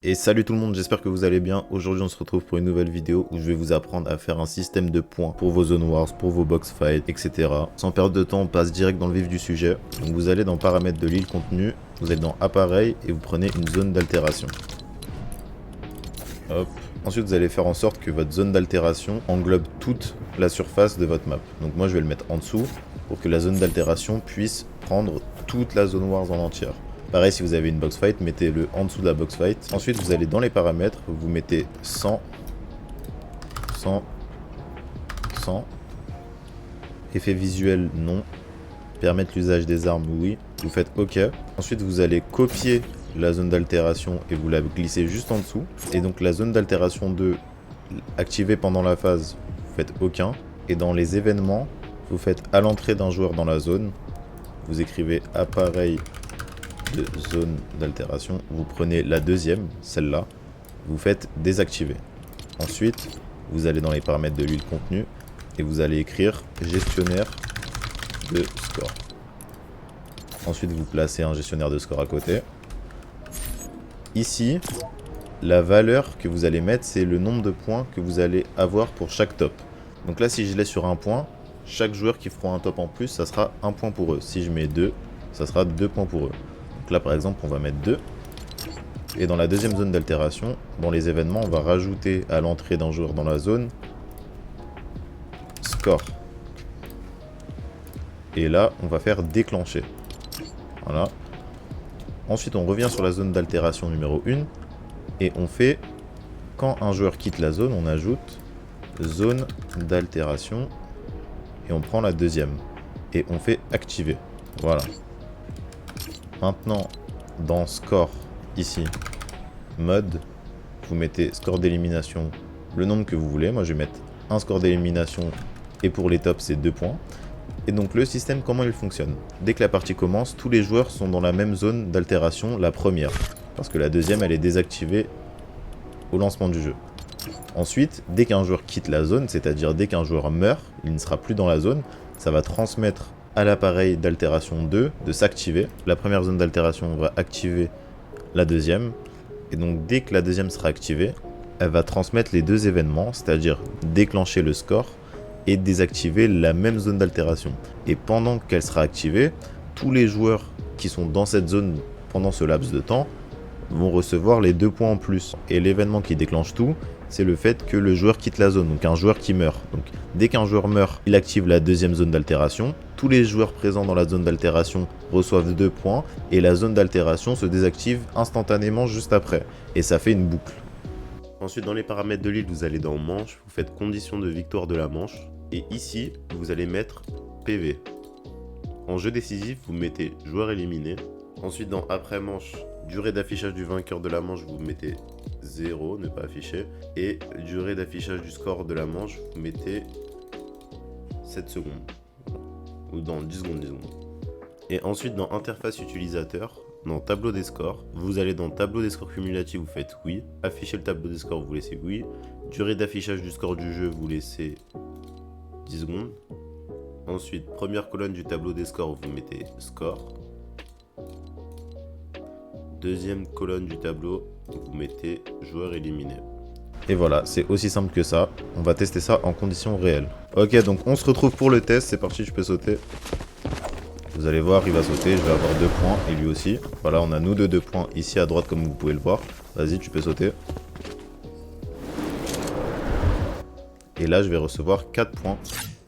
Et salut tout le monde, j'espère que vous allez bien. Aujourd'hui on se retrouve pour une nouvelle vidéo où je vais vous apprendre à faire un système de points pour vos zone wars, pour vos box fights, etc. Sans perdre de temps, on passe direct dans le vif du sujet. Donc vous allez dans paramètres de l'île contenu, vous allez dans appareil et vous prenez une zone d'altération. Hop. Ensuite vous allez faire en sorte que votre zone d'altération englobe toute la surface de votre map. Donc moi je vais le mettre en dessous pour que la zone d'altération puisse prendre toute la zone wars en entière. Pareil, si vous avez une box fight, mettez-le en dessous de la box fight. Ensuite, vous allez dans les paramètres, vous mettez 100, 100, 100. Effet visuel, non. Permettre l'usage des armes, oui. Vous faites OK. Ensuite, vous allez copier la zone d'altération et vous la glissez juste en dessous. Et donc, la zone d'altération 2, activée pendant la phase, vous faites aucun. Et dans les événements, vous faites à l'entrée d'un joueur dans la zone. Vous écrivez appareil de zone d'altération, vous prenez la deuxième, celle-là, vous faites désactiver. Ensuite, vous allez dans les paramètres de l'île contenu et vous allez écrire gestionnaire de score. Ensuite, vous placez un gestionnaire de score à côté. Ici, la valeur que vous allez mettre, c'est le nombre de points que vous allez avoir pour chaque top. Donc là, si je laisse sur un point, chaque joueur qui fera un top en plus, ça sera un point pour eux. Si je mets 2, ça sera 2 points pour eux. Donc là par exemple on va mettre 2. Et dans la deuxième zone d'altération, dans les événements, on va rajouter à l'entrée d'un joueur dans la zone score. Et là on va faire déclencher. Voilà. Ensuite on revient sur la zone d'altération numéro 1. Et on fait, quand un joueur quitte la zone, on ajoute zone d'altération. Et on prend la deuxième. Et on fait activer. Voilà. Maintenant, dans score, ici, mode, vous mettez score d'élimination, le nombre que vous voulez. Moi, je vais mettre un score d'élimination et pour les tops, c'est 2 points. Et donc, le système, comment il fonctionne? Dès que la partie commence, tous les joueurs sont dans la même zone d'altération, la première. Parce que la deuxième, elle est désactivée au lancement du jeu. Ensuite, dès qu'un joueur quitte la zone, c'est-à-dire dès qu'un joueur meurt, il ne sera plus dans la zone, ça va transmettre à l'appareil d'altération 2 de s'activer. La première zone d'altération va activer la deuxième. Et donc dès que la deuxième sera activée, elle va transmettre les deux événements, c'est-à-dire déclencher le score et désactiver la même zone d'altération. Et pendant qu'elle sera activée, tous les joueurs qui sont dans cette zone pendant ce laps de temps vont recevoir les 2 points en plus. Et l'événement qui déclenche tout, c'est le fait que le joueur quitte la zone, donc un joueur qui meurt. Donc dès qu'un joueur meurt, il active la deuxième zone d'altération. Tous les joueurs présents dans la zone d'altération reçoivent 2 points et la zone d'altération se désactive instantanément juste après. Et ça fait une boucle. Ensuite, dans les paramètres de l'île, vous allez dans manche, vous faites condition de victoire de la manche. Et ici, vous allez mettre PV. En jeu décisif, vous mettez joueur éliminé. Ensuite, dans après manche, durée d'affichage du vainqueur de la manche, vous mettez 0, ne pas afficher. Et durée d'affichage du score de la manche, vous mettez 7 secondes. Ou dans 10 secondes, 10 secondes. Et ensuite, dans interface utilisateur, dans tableau des scores, vous allez dans tableau des scores cumulatifs, vous faites oui. Afficher le tableau des scores, vous laissez oui. Durée d'affichage du score du jeu, vous laissez 10 secondes. Ensuite, première colonne du tableau des scores, vous mettez score. Deuxième colonne du tableau, vous mettez joueur éliminé. Et voilà, c'est aussi simple que ça. On va tester ça en conditions réelles. Ok, donc on se retrouve pour le test. C'est parti, je peux sauter. Vous allez voir, il va sauter. Je vais avoir 2 points et lui aussi. Voilà, on a nous 2 points ici à droite comme vous pouvez le voir. Vas-y, tu peux sauter. Et là, je vais recevoir 4 points.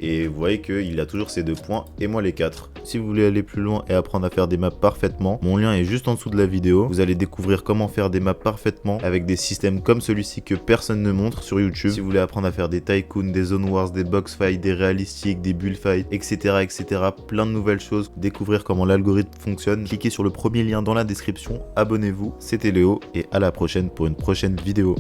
Et vous voyez qu'il a toujours ces 2 points et moi les 4. Si vous voulez aller plus loin et apprendre à faire des maps parfaitement, mon lien est juste en dessous de la vidéo. Vous allez découvrir comment faire des maps parfaitement avec des systèmes comme celui-ci que personne ne montre sur YouTube. Si vous voulez apprendre à faire des tycoons, des zone wars, des box fights, des réalistiques, des bullfights, etc., etc. Plein de nouvelles choses. Découvrir comment l'algorithme fonctionne. Cliquez sur le premier lien dans la description. Abonnez-vous. C'était Léo et à la prochaine pour une prochaine vidéo.